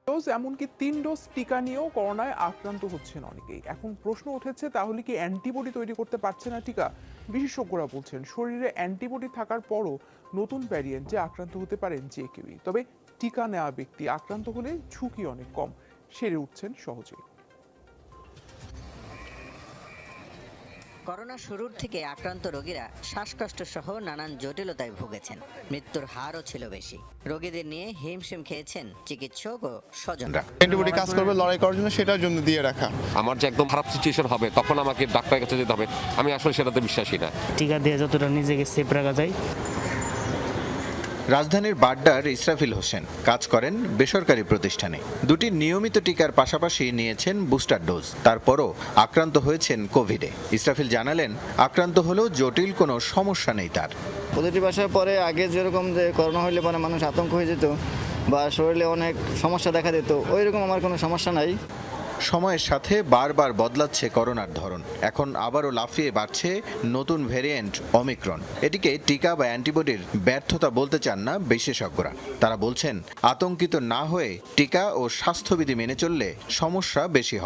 Dose এমনকি 3 dose টিকা নিয়েও করোনায় আক্রান্ত হচ্ছেন অনেকেই। এখন প্রশ্ন উঠেছে, তাহলে কি অ্যান্টিবডি তৈরি করতে পারছে না টিকা? বিশেষজ্ঞরা বলছেন শরীরে অ্যান্টিবডি থাকার পরও নতুন ভ্যারিয়েন্টে আক্রান্ত হতে পারেন যে কেউই। তবে টিকা নেওয়া ব্যক্তি আক্রান্ত হলে ঝুঁকি অনেক কম, সেরে উঠছেন সহজেই। করোনা শুরুর থেকে আক্রান্ত রোগীরা শ্বাসকষ্ট সহ নানান জটিলতায় ভুগেছেন। মৃত্যুর হারও ছিল বেশি। রোগীদের নিয়ে হিমশিম খেয়েছেন চিকিৎসক ও স্বজনরা। অ্যান্টিবডি কাজ করবে লড়াই করার জন্য, সেটার জন্য দিয়ে রাখা। আমার যে একদম খারাপ সিচুয়েশন হবে তখন আমাকে ডাক্তারের কাছে যেতে হবে, আমি আসলে সেটাতে বিশ্বাসী না। টিকা দিয়ে যতটা নিজেকে সেফ রাখা যায়। রাজধানীর বাড্ডার ইসরাফিল হোসেন কাজ করেন বেসরকারি প্রতিষ্ঠানে। দুটি নিয়মিত টিকার পাশাপাশি নিয়েছেন বুস্টার ডোজ। তারপরও আক্রান্ত হয়েছেন কোভিডে। ইসরাফিল জানালেন, আক্রান্ত হলেও জটিল কোনো সমস্যা নেই তার। পজিটিভ আসার পরে আগে যেরকম যে করোনা হইলে পরে মানুষ আতঙ্ক হয়ে যেত বা শরীরে অনেক সমস্যা দেখা দিত, ওই রকম আমার কোনো সমস্যা নাই। সময়ের সাথে বারবার বদলাচ্ছে করোনার ধরন। এখন আবারও লাফিয়ে বাড়ছে নতুন ভ্যারিয়েন্ট অমিক্রন। এটিকে টিকা বা অ্যান্টিবডির ব্যর্থতা বলতে চান না বিশেষজ্ঞরা। তারা বলছেন, আতঙ্কিত না হয়ে টিকা ও স্বাস্থ্যবিধি মেনে চললে সমস্যা বেশি হবে।